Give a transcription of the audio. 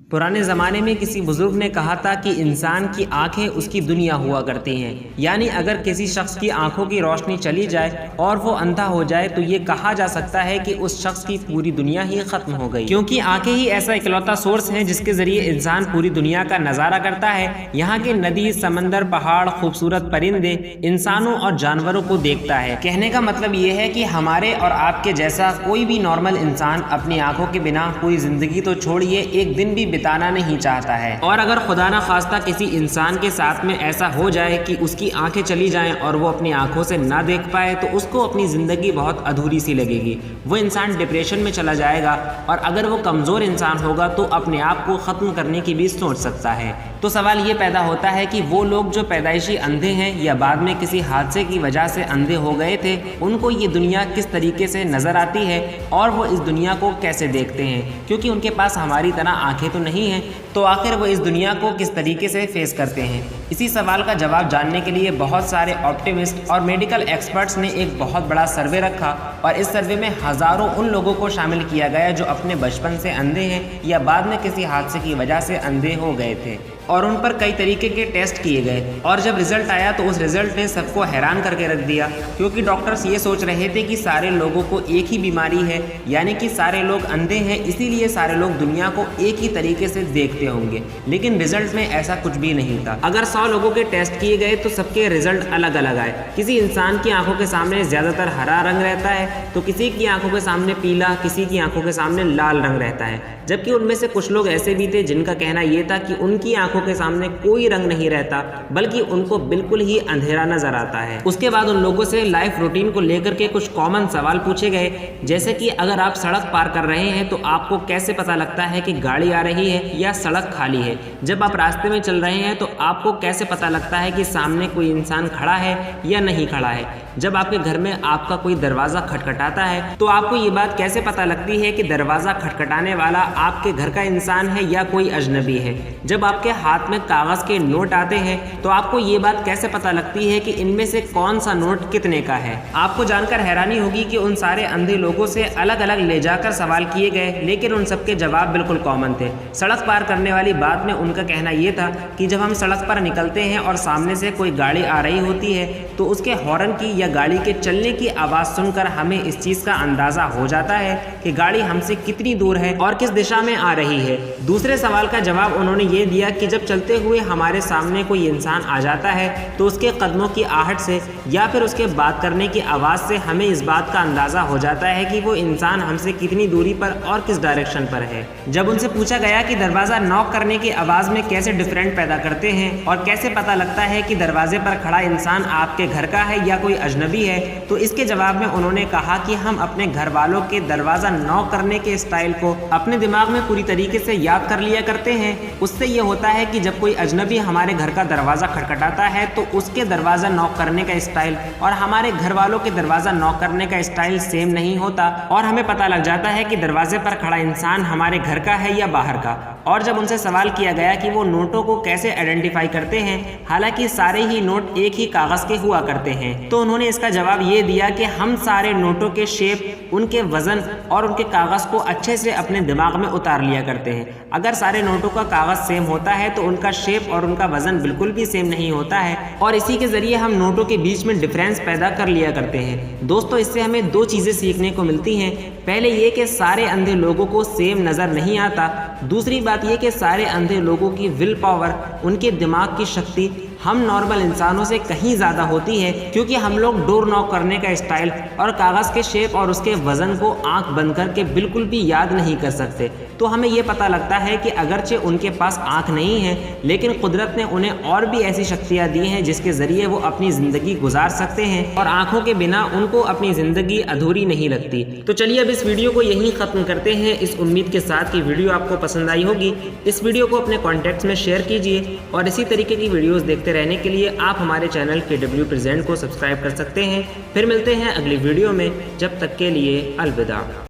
पुराने ज़माने में किसी बुज़ुर्ग ने कहा था कि इंसान की आंखें उसकी दुनिया हुआ करती हैं। यानी अगर किसी शख्स की आंखों की रोशनी चली जाए और वो अंधा हो जाए तो ये कहा जा सकता है कि उस शख्स की पूरी दुनिया ही ख़त्म हो गई, क्योंकि आंखें ही ऐसा इकलौता सोर्स हैं जिसके ज़रिए इंसान पूरी दुनिया का नज़ारा करता है। यहाँ के नदी, समंदर, पहाड़, खूबसूरत परिंदे, इंसानों और जानवरों को देखता है। कहने का मतलब ये है कि हमारे और आपके जैसा कोई भी नॉर्मल इंसान अपनी आंखों के बिना पूरी ज़िंदगी तो छोड़िए एक दिन भी बिताना नहीं चाहता है। और अगर खुदा ना खास्ता किसी इंसान के साथ में ऐसा हो जाए कि उसकी आंखें चली जाएं और वो अपनी आंखों से ना देख पाए तो उसको अपनी ज़िंदगी बहुत अधूरी सी लगेगी। वो इंसान डिप्रेशन में चला जाएगा और अगर वो कमज़ोर इंसान होगा तो अपने आप को ख़त्म करने की भी सोच सकता है। तो सवाल ये पैदा होता है कि वो लोग जो पैदाइशी अंधे हैं या बाद में किसी हादसे की वजह से अंधे हो गए थे, उनको ये दुनिया किस तरीके से नज़र आती है और वो इस दुनिया को कैसे देखते हैं, क्योंकि उनके पास हमारी तरह आंखें तो नहीं हैं। तो आखिर वो इस दुनिया को किस तरीके से फेस करते हैं। इसी सवाल का जवाब जानने के लिए बहुत सारे ऑप्टिमिस्ट और मेडिकल एक्सपर्ट्स ने एक बहुत बड़ा सर्वे रखा और इस सर्वे में हज़ारों उन लोगों को शामिल किया गया जो अपने बचपन से अंधे हैं या बाद में किसी हादसे की वजह से अंधे हो गए थे, और उन पर कई तरीके के टेस्ट किए गए। और जब रिजल्ट आया तो उस रिजल्ट ने सबको हैरान करके रख दिया, क्योंकि डॉक्टर्स ये सोच रहे थे कि सारे लोगों को एक ही बीमारी है, यानी कि सारे लोग अंधे हैं, इसीलिए सारे लोग दुनिया को एक ही तरीके से देखते होंगे। लेकिन रिजल्ट में ऐसा कुछ भी नहीं था। अगर 100 लोगों के टेस्ट किए गए तो सबके रिजल्ट अलग अलग आए। किसी इंसान की आंखों के सामने ज़्यादातर हरा रंग रहता है तो किसी की आंखों के सामने पीला, किसी की आंखों के सामने लाल रंग रहता है। जबकि उनमें से कुछ लोग ऐसे भी थे जिनका कहना यह था कि उनकी आंखों के सामने कोई रंग नहीं रहता, बल्कि उनको बिल्कुल ही अंधेरा नजर आता है। उसके बाद उन लोगों से लाइफ रूटीन को लेकर के कुछ कॉमन सवाल पूछे गए, जैसे कि अगर आप सड़क पार कर रहे हैं तो आपको कैसे पता लगता है कि गाड़ी आ रही है या सड़क खाली है। जब आप रास्ते में चल रहे हैं तो आपको कैसे पता लगता है कि सामने कोई इंसान खड़ा है या नहीं खड़ा है। जब आपके घर में आपका कोई दरवाज़ा खटखटाता है तो आपको ये बात कैसे पता लगती है कि दरवाज़ा खटखटाने वाला आपके घर का इंसान है या कोई अजनबी है। जब आपके हाथ में कागज़ के नोट आते हैं तो आपको ये बात कैसे पता लगती है कि इनमें से कौन सा नोट कितने का है। आपको जानकर हैरानी होगी कि उन सारे अंधे लोगों से अलग अलग ले जाकर सवाल किए गए, लेकिन उन सबके जवाब बिल्कुल कॉमन थे। सड़क पार करने वाली बात में उनका कहना यह था कि जब हम सड़क पर निकलते हैं और सामने से कोई गाड़ी आ रही होती है तो उसके हॉर्न की या गाड़ी के चलने की आवाज़ सुनकर हमें इस चीज़ का अंदाज़ा हो जाता है कि गाड़ी हमसे कितनी दूर है और किस दिशा में आ रही है। दूसरे सवाल का जवाब उन्होंने ये दिया कि जब चलते हुए हमारे सामने कोई इंसान आ जाता है तो उसके कदमों की आहट से या फिर उसके बात करने की आवाज़ से हमें इस बात का अंदाज़ा हो जाता है कि वो इंसान हमसे कितनी दूरी पर और किस डायरेक्शन पर है। जब उनसे पूछा गया कि दरवाज़ा नॉक करने की आवाज़ में कैसे डिफरेंट पैदा करते हैं और कैसे पता लगता है कि दरवाजे पर खड़ा इंसान आपके घर का है या कोई अजनबी है, तो इसके जवाब में उन्होंने कहा कि हम अपने घर वालों के दरवाज़ा नॉक करने के स्टाइल को अपने दिमाग में पूरी तरीके से याद कर लिया करते हैं। उससे ये होता है कि जब कोई अजनबी हमारे घर का दरवाज़ा खटखटाता है तो उसके दरवाज़ा नॉक करने का स्टाइल और हमारे घर वालों के दरवाज़ा नॉक करने का स्टाइल सेम नहीं होता और हमें पता लग जाता है कि दरवाजे पर खड़ा इंसान हमारे घर का है या बाहर का। और जब उनसे सवाल किया गया कि वो नोटों को कैसे आइडेंटिफाई करते हैं, हालांकि सारे ही नोट एक ही कागज़ के हुआ करते हैं, तो उन्होंने इसका जवाब ये दिया कि हम सारे नोटों के शेप, उनके वज़न और उनके कागज़ को अच्छे से अपने दिमाग में उतार लिया करते हैं। अगर सारे नोटों का कागज़ सेम होता है तो उनका शेप और उनका वज़न बिल्कुल भी सेम नहीं होता है और इसी के ज़रिए हम नोटों के बीच में डिफरेंस पैदा कर लिया करते हैं। दोस्तों, इससे हमें दो चीज़ें सीखने को मिलती हैं। पहले ये कि सारे अंधे लोगों को सेम नज़र नहीं आता। दूसरी बात ये कि सारे अंधे लोगों की विल पावर, उनके दिमाग की शक्ति हम नॉर्मल इंसानों से कहीं ज़्यादा होती है, क्योंकि हम लोग डोर नॉक करने का स्टाइल और कागज़ के शेप और उसके वज़न को आंख बंद करके बिल्कुल भी याद नहीं कर सकते। तो हमें ये पता लगता है कि अगरचे उनके पास आंख नहीं है, लेकिन कुदरत ने उन्हें और भी ऐसी शक्तियाँ दी हैं जिसके ज़रिए वो अपनी ज़िंदगी गुजार सकते हैं और आँखों के बिना उनको अपनी ज़िंदगी अधूरी नहीं लगती। तो चलिए अब इस वीडियो को यहीं ख़त्म करते हैं, इस उम्मीद के साथ कि वीडियो आपको पसंद आई होगी। इस वीडियो को अपने कॉन्टैक्ट्स में शेयर कीजिए और इसी तरीके की वीडियोज़ देखते रहने के लिए आप हमारे चैनल KW प्रेजेंट को सब्सक्राइब कर सकते हैं। फिर मिलते हैं अगली वीडियो में, जब तक के लिए अलविदा।